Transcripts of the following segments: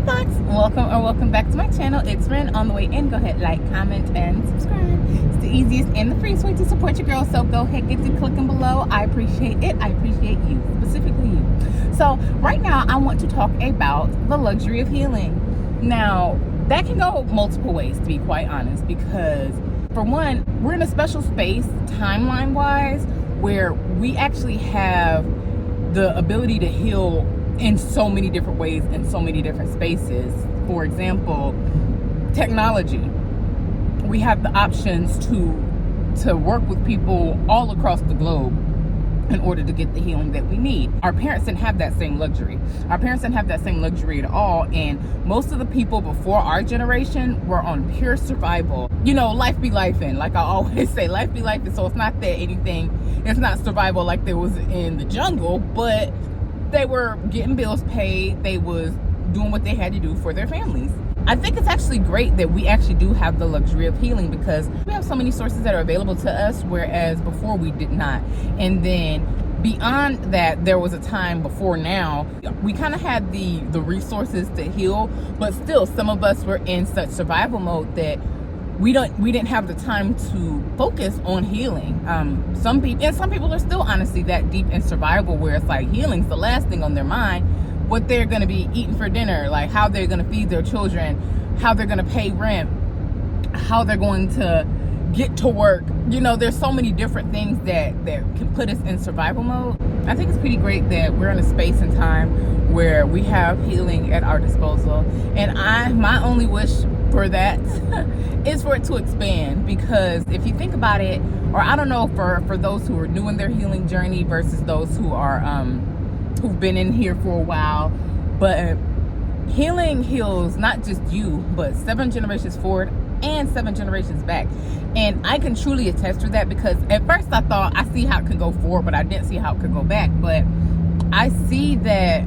thoughts, welcome back to my channel. It's Ren. On the way in, go ahead, like, comment, and subscribe. It's the easiest and the freest way to support your girl, so go ahead, get to clicking below. I appreciate it. I appreciate you, specifically you. So right now I want to talk about the luxury of healing. Now that can go multiple ways, to be quite honest, because for one, we're in a special space timeline wise where we actually have the ability to heal in so many different ways, in so many different spaces. For example, technology. We have the options to work with people all across the globe in order to get the healing that we need. Our parents didn't have that same luxury. Our parents didn't have that same luxury at all. And most of the people before our generation were on pure survival. You know, life be lifing. Like I always say, life be lifing. So it's not that it's not survival like there was in the jungle, but they were getting bills paid. They was doing what they had to do for their families. I think it's actually great that we actually do have the luxury of healing, because we have so many sources that are available to us, whereas before we did not. And then beyond that, there was a time before now, we kind of had the resources to heal, but still some of us were in such survival mode that we didn't have the time to focus on healing. Some people are still honestly that deep in survival where it's like healing's the last thing on their mind. What they're going to be eating for dinner, like how they're going to feed their children, how they're going to pay rent, how they're going to get to work. You know, there's so many different things that can put us in survival mode. I think it's pretty great that we're in a space and time where we have healing at our disposal. And my only wish for that is for it to expand, because if you think about it, or I don't know, for those who are new in their healing journey versus those who are who've been in here for a while, but healing heals not just you, but 7 generations forward and 7 generations back. And I can truly attest to that, because at first I thought I see how it could go forward, but I didn't see how it could go back. But I see that,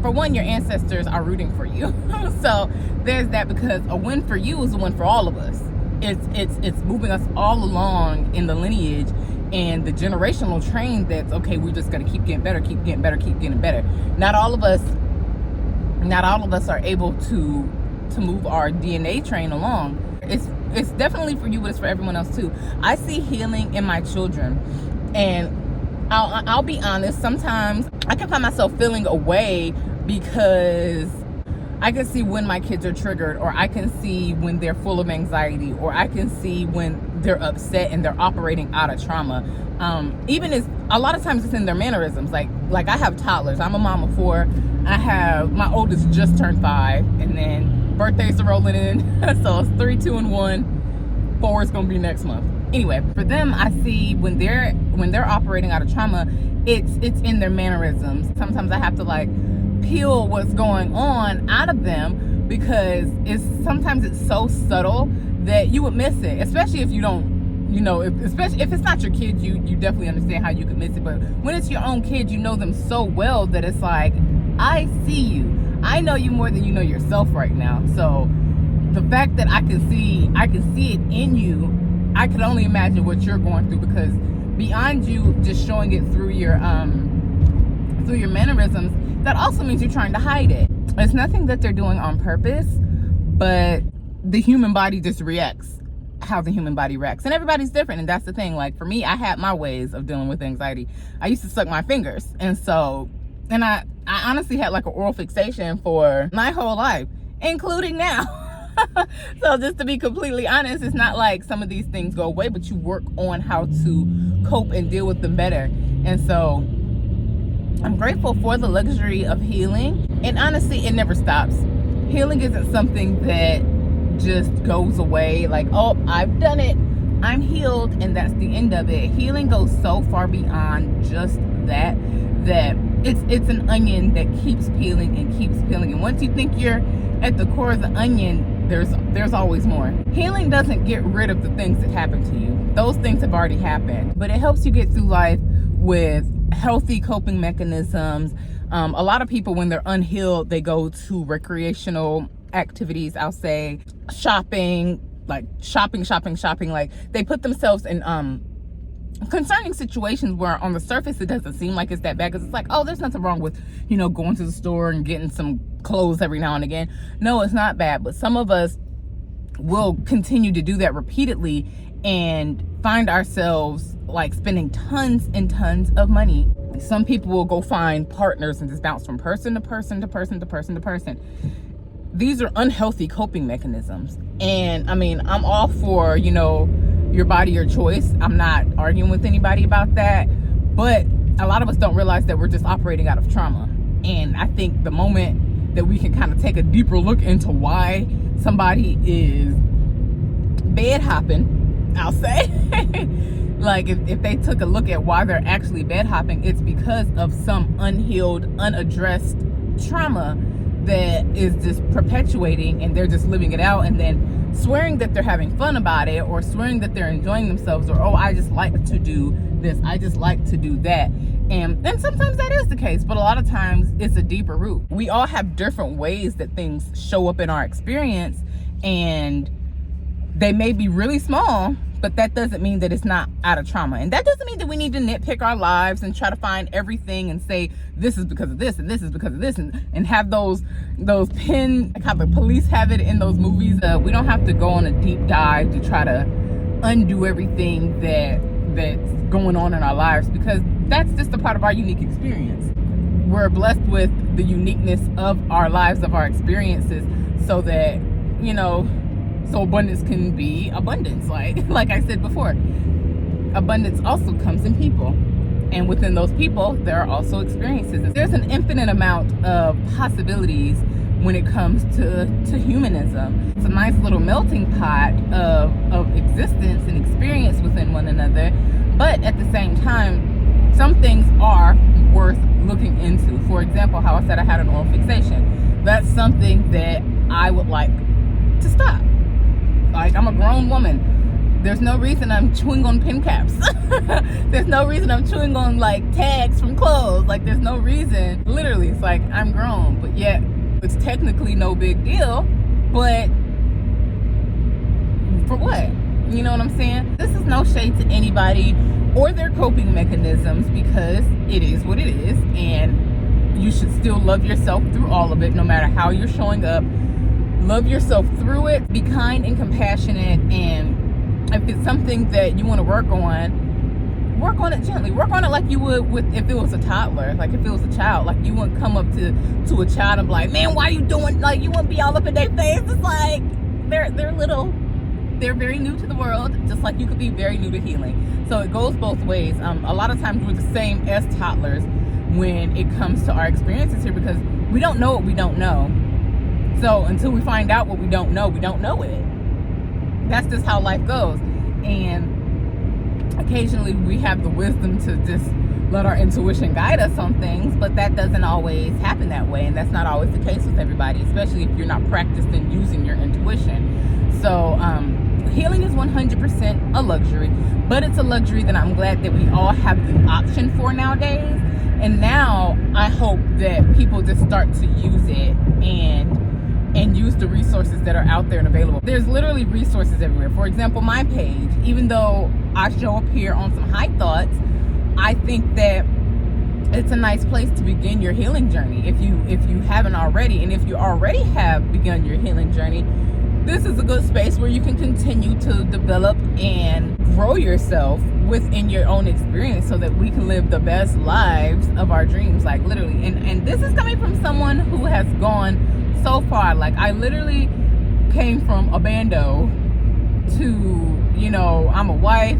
for one, your ancestors are rooting for you. So there's that, because a win for you is a win for all of us. It's moving us all along in the lineage and the generational train that's, okay, we're just going to keep getting better, keep getting better, keep getting better. Not all of us are able to move our DNA train along. It's definitely for you, but it's for everyone else too. I see healing in my children, and I'll be honest, sometimes I can find myself feeling away because I can see when my kids are triggered, or I can see when they're full of anxiety, or I can see when they're upset and they're operating out of trauma. Even as a lot of times it's in their mannerisms. Like I have toddlers. I'm a mom of 4. I have my oldest just turned 5, and then birthdays are rolling in. So it's 3, 2, and 1. 4 is gonna be next month. Anyway, for them, I see when they're operating out of trauma, it's in their mannerisms. Sometimes I have to like peel what's going on out of them, because sometimes it's so subtle that you would miss it, especially if you don't, you know, especially if it's not your kid, you definitely understand how you could miss it. But when it's your own kid, you know them so well that it's like, I see you. I know you more than you know yourself right now. So the fact that I can see it in you, I can only imagine what you're going through, because beyond you just showing it through your mannerisms, that also means you're trying to hide it. It's nothing that they're doing on purpose, but the human body just reacts how the human body reacts, and everybody's different. And that's the thing. Like for me, I had my ways of dealing with anxiety. I used to suck my fingers, and I honestly had like an oral fixation for my whole life, including now. So just to be completely honest, it's not like some of these things go away, but you work on how to cope and deal with them better. And so I'm grateful for the luxury of healing. And honestly, it never stops. Healing isn't something that just goes away, like, oh, I've done it, I'm healed, and that's the end of it. Healing goes so far beyond just that it's an onion that keeps peeling and keeps peeling. And once you think you're at the core of the onion, there's always more. Healing doesn't get rid of the things that happen to you. Those things have already happened, but it helps you get through life with healthy coping mechanisms. A lot of people, when they're unhealed, they go to recreational activities. I'll say shopping, like shopping. Like they put themselves in concerning situations where on the surface it doesn't seem like it's that bad, because it's like, oh, there's nothing wrong with, going to the store and getting some clothes every now and again. No, it's not bad. But some of us will continue to do that repeatedly and find ourselves like spending tons and tons of money. Some people will go find partners and just bounce from person to person to person to person to person. These are unhealthy coping mechanisms. And I mean, I'm all for, your body, your choice. I'm not arguing with anybody about that. But a lot of us don't realize that we're just operating out of trauma. And I think the moment that we can kind of take a deeper look into why somebody is bed hopping, I'll say, like if they took a look at why they're actually bed hopping, it's because of some unhealed, unaddressed trauma that is just perpetuating, and they're just living it out and then swearing that they're having fun about it, or swearing that they're enjoying themselves, or, oh, I just like to do this, I just like to do that. And sometimes that is the case, but a lot of times it's a deeper root. We all have different ways that things show up in our experience, and they may be really small, but that doesn't mean that it's not out of trauma. And that doesn't mean that we need to nitpick our lives and try to find everything and say, this is because of this, and this is because of this, and have those pin, how the police have it in those movies. We don't have to go on a deep dive to try to undo everything that's going on in our lives, because that's just a part of our unique experience. We're blessed with the uniqueness of our lives, of our experiences, so that, so abundance can be abundance. Like I said before, abundance also comes in people. And within those people, there are also experiences. There's an infinite amount of possibilities when it comes to humanism. It's a nice little melting pot of existence and experience within one another. But at the same time, some things are worth looking into. For example, how I said I had an oil fixation. That's something that I would like to stop. Like, I'm a grown woman. There's no reason I'm chewing on pin caps. There's no reason I'm chewing on like tags from clothes. Like, there's no reason. Literally, it's like I'm grown, but yet it's technically no big deal. But for what? You know what I'm saying? This is no shade to anybody or their coping mechanisms, because it is what it is, and you should still love yourself through all of it, no matter how you're showing up. Love yourself through it. Be kind and compassionate. And if it's something that you want to work on it gently. Work on it like you would if it was a toddler. Like, if it was a child, like, you wouldn't come up to a child and be like, man, why are you doing, like, you wouldn't be all up in their face. It's like, they're little. They're very new to the world, just like you could be very new to healing. So it goes both ways. A lot of times we're the same as toddlers when it comes to our experiences here, because we don't know what we don't know. So until we find out what we don't know it. That's just how life goes. And occasionally we have the wisdom to just let our intuition guide us on things, but that doesn't always happen that way. And that's not always the case with everybody, especially if you're not practiced in using your intuition. So healing is 100% a luxury, but it's a luxury that I'm glad that we all have the option for nowadays. And now I hope that people just start to use it and use the resources that are out there and available. There's literally resources everywhere. For example, my page, even though I show up here on some high thoughts, I think that it's a nice place to begin your healing journey if you haven't already. And if you already have begun your healing journey, this is a good space where you can continue to develop and grow yourself within your own experience, so that we can live the best lives of our dreams, like, literally. And this is coming from someone who has gone so far. Like, I literally came from a bando to, I'm a wife,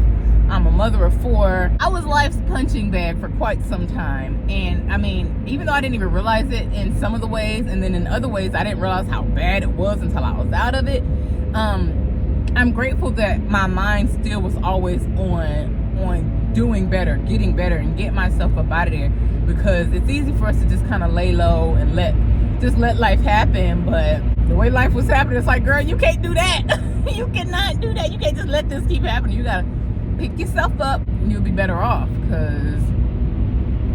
I'm a mother of 4. I was life's punching bag for quite some time. And I mean, even though I didn't even realize it in some of the ways, and then in other ways I didn't realize how bad it was until I was out of it, I'm grateful that my mind still was always on doing better, getting better, and get myself up out of there. Because it's easy for us to just kind of lay low and let life happen. But the way life was happening, it's like, girl, you can't do that. You cannot do that. You can't just let this keep happening. You gotta pick yourself up and you'll be better off. Because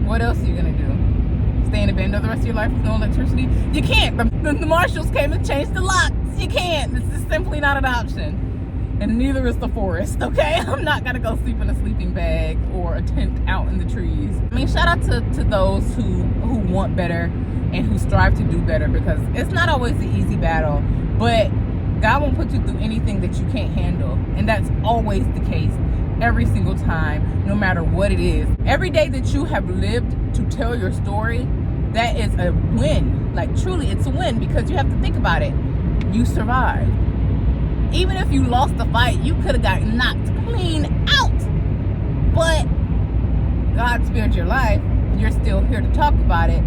what else are you gonna do? Stay in a bando the rest of your life with no electricity? You can't. The marshals came and changed the locks. You can't. This is simply not an option. and neither is the forest, okay? I'm not gonna go sleep in a sleeping bag or a tent out in the trees. I mean, shout out to those who want better and who strive to do better, because it's not always the easy battle, but God won't put you through anything that you can't handle. And that's always the case every single time, no matter what it is. Every day that you have lived to tell your story, that is a win. Like, truly, it's a win, because you have to think about it. You survived. Even if you lost the fight, you could have got knocked clean out. But God spared your life. You're still here to talk about it.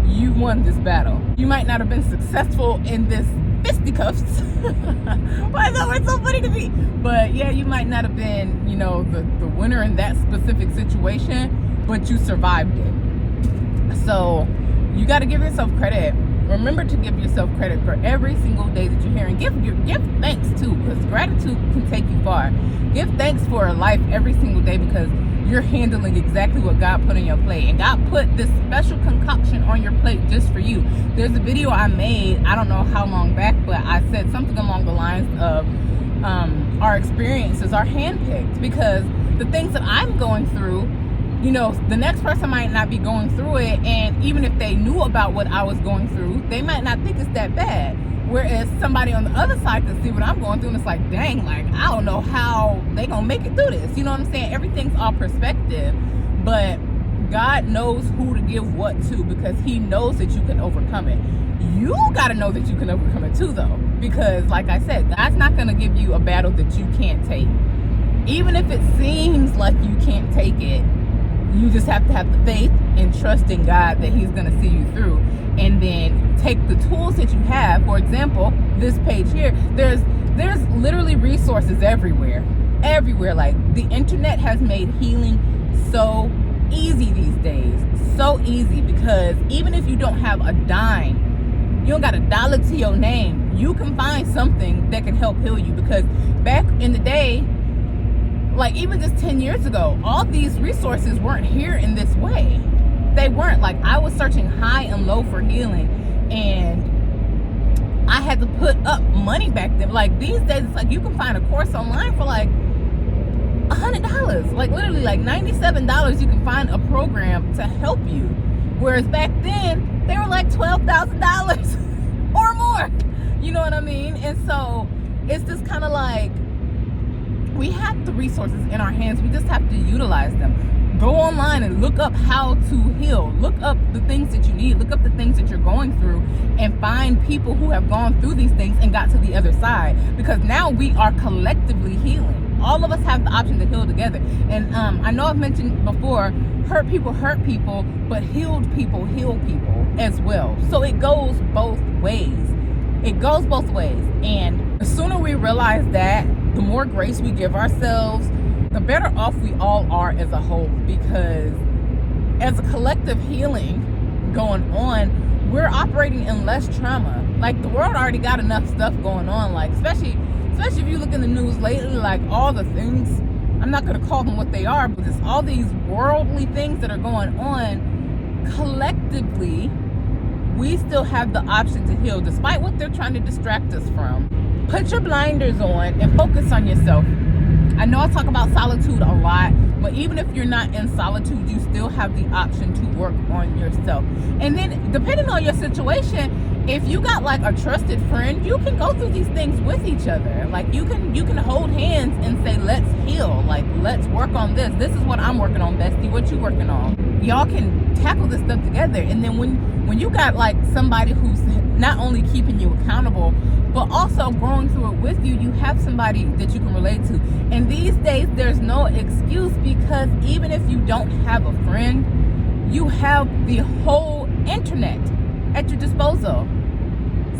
You won this battle. You might not have been successful in this fisticuffs. Why is that word so funny to me? But yeah, you might not have been, you know, the winner in that specific situation, but you survived it. So you got to give yourself credit. Remember to give yourself credit for every single day that you're here, and give thanks too, because gratitude can take you far. Give thanks for life every single day, because you're handling exactly what God put on your plate, and God put this special concoction on your plate just for you. There's a video I made, I don't know how long back, but I said something along the lines of our experiences are handpicked, because the things that I'm going through, you know, the next person might not be going through it, and even if they knew about what I was going through, they might not think it's that bad. Whereas somebody on the other side can see what I'm going through, and it's like, dang, like, I don't know how they gonna make it through this. You know what I'm saying? Everything's all perspective, but God knows who to give what to, because he knows that you can overcome it. You gotta know that you can overcome it too, though, because like I said, God's not gonna give you a battle that you can't take. Even if it seems like you can't take it, you just have to have the faith and trust in God that he's going to see you through, and then take the tools that you have. For example, this page here, there's literally resources everywhere. Like, the internet has made healing so easy these days. So easy, because even if you don't have a dime, you don't got $1 to your name, you can find something that can help heal you. Because back in the day, like even just 10 years ago, all these resources weren't here in this way. They weren't. Like, I was searching high and low for healing, and I had to put up money back then. Like, these days, it's like you can find a course online for like $100. Like, literally, like $97, you can find a program to help you. Whereas back then, they were like $12,000 or more. You know what I mean? And so it's just kind of like, we have the resources in our hands. We just have to utilize them. Go online and look up how to heal. Look up the things that you need. Look up the things that you're going through, and find people who have gone through these things and got to the other side. Because now we are collectively healing. All of us have the option to heal together. And I know I've mentioned before, hurt people, but healed people heal people as well. So it goes both ways. It goes both ways. And the sooner we realize that, the more grace we give ourselves, the better off we all are as a whole. Because as a collective healing going on, we're operating in less trauma. Like, the world already got enough stuff going on. Like, especially if you look in the news lately, like all the things, I'm not going to call them what they are, but it's all these worldly things that are going on. Collectively, we still have the option to heal, despite what they're trying to distract us from. Put your blinders on and focus on yourself. I know I talk about solitude a lot, but even if you're not in solitude, you still have the option to work on yourself. And then, depending on your situation, if you got like a trusted friend, you can go through these things with each other. Like, you can hold hands and say, let's heal. Like, let's work on this. This is what I'm working on, bestie. What you working on? Y'all can tackle this stuff together. And then when you got like somebody who's not only keeping you accountable, but also growing through it with you, you have somebody that you can relate to. And these days, there's no excuse, because even if you don't have a friend, you have the whole internet at your disposal.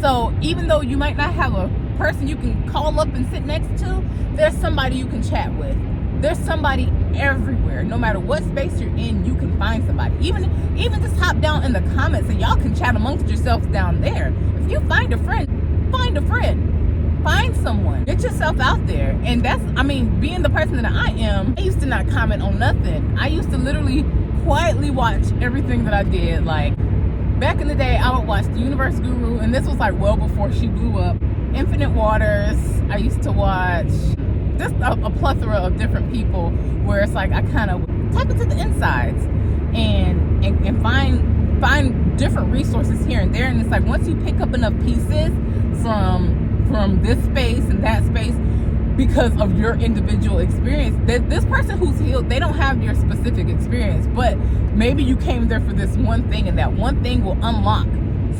So even though you might not have a person you can call up and sit next to, there's somebody you can chat with. There's somebody everywhere. No matter what space you're in, you can find somebody. Even just hop down in the comments and y'all can chat amongst yourselves down there. If you find a friend, find a friend. Find someone. Get yourself out there. And that's, I mean, being the person that I am, I used to not comment on nothing. I used to literally quietly watch everything that I did. Like, back in the day, I would watch The Universe Guru, and this was like well before she blew up. Infinite Waters. I used to watch just a plethora of different people where it's like I kind of tap into the insides and find different resources here and there. And it's like once you pick up enough pieces from this space and that space, because of your individual experience, that this person who's healed, they don't have your specific experience, but maybe you came there for this one thing, and that one thing will unlock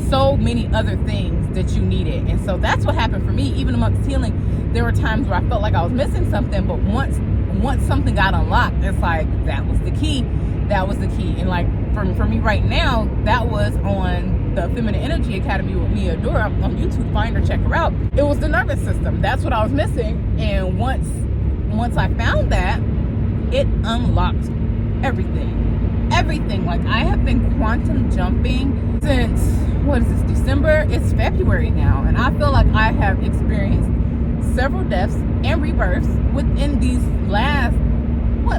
so many other things that you needed. And so that's what happened for me. Even amongst healing, there were times where I felt like I was missing something, but once something got unlocked, it's like that was the key. And like for me right now, that was on the Feminine Energy Academy with Mia Dora on YouTube. Find her, check her out. It was the nervous system. That's what I was missing. And once I found that, it unlocked everything. Like I have been quantum jumping since, what is this, December? It's February now, and I feel like I have experienced several deaths and rebirths within these last,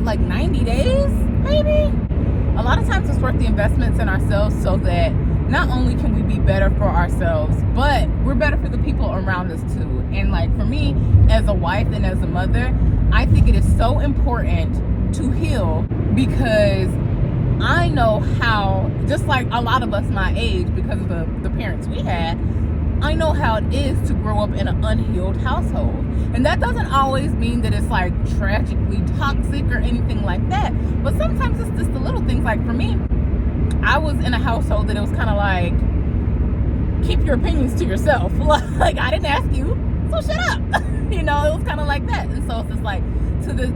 like 90 days maybe. A lot of times it's worth the investments in ourselves, so that not only can we be better for ourselves, but we're better for the people around us too. And like for me, as a wife and as a mother, I think it is so important to heal, because I know how, just like a lot of us my age, because of the parents we had, I know how it is to grow up in an unhealed household. And that doesn't always mean that it's like tragically toxic or anything like that, but sometimes it's just the little things. Like for me, I was in a household that it was kind of like, keep your opinions to yourself. Like I didn't ask you, so shut up. It was kind of like that. And so it's just like,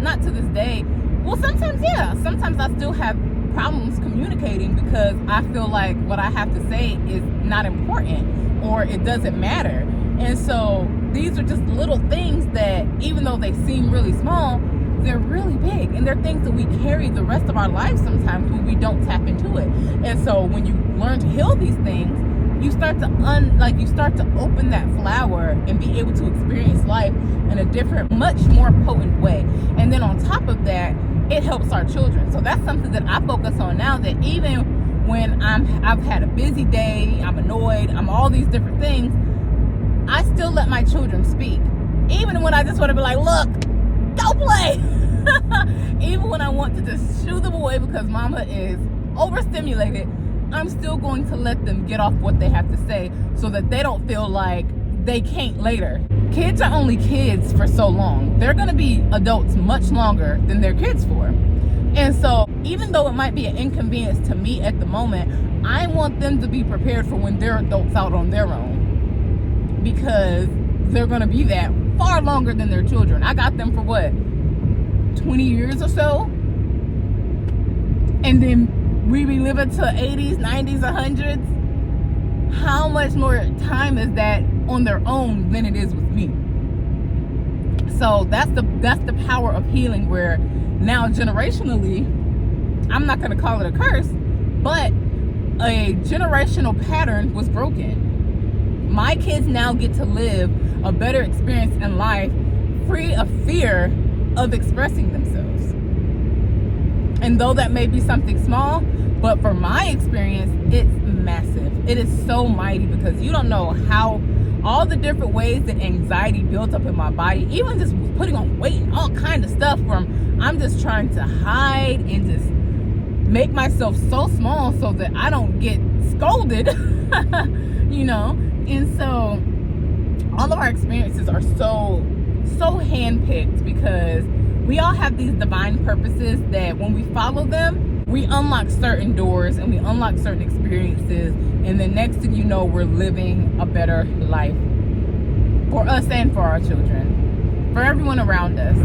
not to this day, well, sometimes I still have problems communicating, because I feel like what I have to say is not important, or it doesn't matter. And so these are just little things that, even though they seem really small, they're really big, and they're things that we carry the rest of our lives sometimes when we don't tap into it. And so when you learn to heal these things, you start to open that flower and be able to experience life in a different, much more potent way. And then on top of that, it helps our children. So that's something that I focus on now, that even when I've had a busy day, I'm annoyed, I'm all these different things, I still let my children speak. Even when I just want to be like, look, go play. Even when I want to just shoo them away because mama is overstimulated, I'm still going to let them get off what they have to say, so that they don't feel like they can't later. Kids are only kids for so long. They're going to be adults much longer than they're kids for. And so even though it might be an inconvenience to me at the moment, I want them to be prepared for when they're adults out on their own, because they're going to be that far longer than their children. I got them for what, 20 years or so? And then we be living to 80s, 90s, 100s. How much more time is that on their own than it is with me? So that's the power of healing, where now generationally, I'm not going to call it a curse, but a generational pattern was broken. My kids now get to live a better experience in life, free of fear of expressing themselves. And though that may be something small, but for my experience, it's massive. It is so mighty, because you don't know how all the different ways that anxiety built up in my body, even just putting on weight and all kinds of stuff, from I'm just trying to hide and just make myself so small so that I don't get scolded, And so all of our experiences are so handpicked, because we all have these divine purposes that when we follow them, we unlock certain doors and we unlock certain experiences, and then next thing you know, we're living a better life for us and for our children, for everyone around us.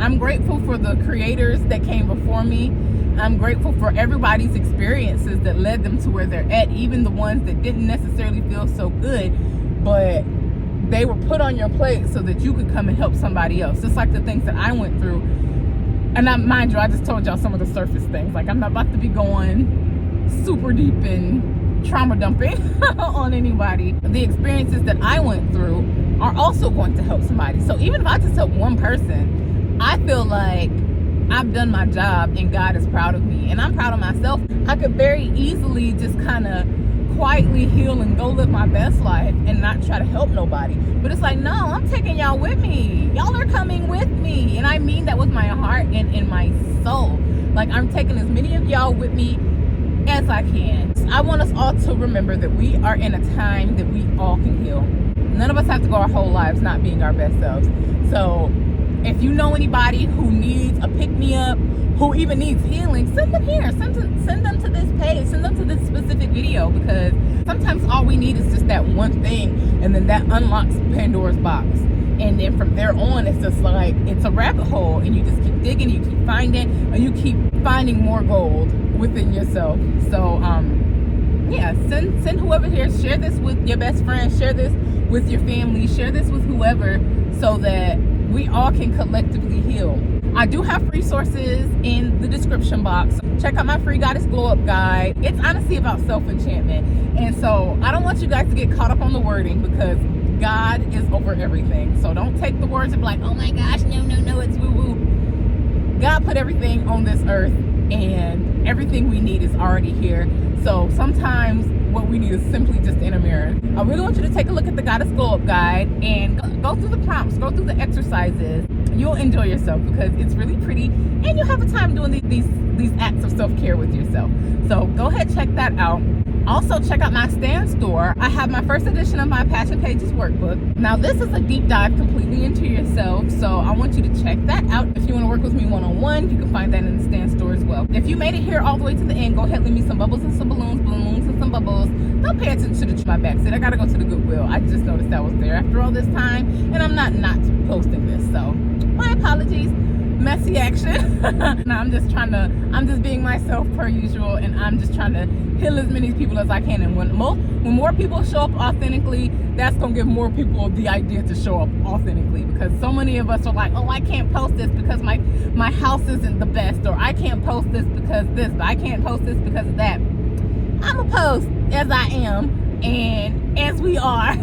I'm grateful for the creators that came before me. I'm grateful for everybody's experiences that led them to where they're at, even the ones that didn't necessarily feel so good, but they were put on your plate so that you could come and help somebody else. Just like the things that I went through. And mind you, I just told y'all some of the surface things. Like, I'm not about to be going super deep in trauma dumping on anybody. The experiences that I went through are also going to help somebody. So even if I just help one person, I feel like I've done my job and God is proud of me. And I'm proud of myself. I could very easily just kind of quietly heal and go live my best life and not try to help nobody. body. But it's like, no, I'm taking y'all with me. Y'all are coming with me. And I mean that with my heart and in my soul. Like, I'm taking as many of y'all with me as I can. I want us all to remember that we are in a time that we all can heal. None of us have to go our whole lives not being our best selves. So if you know anybody who needs a pick-me-up, who even needs healing, send them here. Send them to this page. Send them to this specific video, because sometimes all we need is just that one thing, and then that unlocks Pandora's box. And then from there on, it's just like, it's a rabbit hole, and you just keep digging, you keep finding, and you keep finding more gold within yourself. So, yeah, send whoever here. Share this with your best friend. Share this with your family. Share this with whoever, so that we all can collectively heal. I do have resources in the description box. Check out my free Goddess Glow Up guide. It's honestly about self-enchantment. And so I don't want you guys to get caught up on the wording, because God is over everything. So don't take the words and be like, oh my gosh, no, it's woo-woo. God put everything on this earth, and everything we need is already here. So sometimes what we need is simply just in a mirror. I really want you to take a look at the Goddess Glow Up guide and go through the prompts, go through the exercises. You'll enjoy yourself, because it's really pretty, and you'll have a time doing these acts of self-care with yourself. So go ahead, check that out. Also, check out my Stand store. I have my first edition of my Passion Pages workbook. Now, this is a deep dive completely into yourself, so I want you to check that out. If you want to work with me one-on-one, you can find that in the Stand store as well. If you made it here all the way to the end, go ahead, leave me some bubbles and some balloons and some bubbles. Don't pay attention to my backseat. I gotta go to the Goodwill. I just noticed that was there after all this time, and I'm not posting this, so my apologies. Messy action. Now I'm just being myself per usual, and I'm just trying to heal as many people as I can. And when more people show up authentically, that's gonna give more people the idea to show up authentically, because so many of us are like, oh, I can't post this because my house isn't the best, or I can't post this because this, but I can't post this because of that. I'ma post as I am and as we are.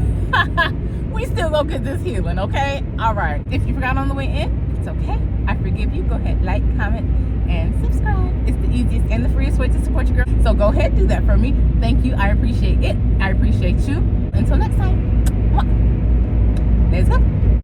We still gonna get this healing, okay? All right. If you forgot on the way in, it's okay. I forgive you. Go ahead, like, comment, and subscribe. It's the easiest and the freest way to support your girl. So go ahead, do that for me. Thank you. I appreciate it.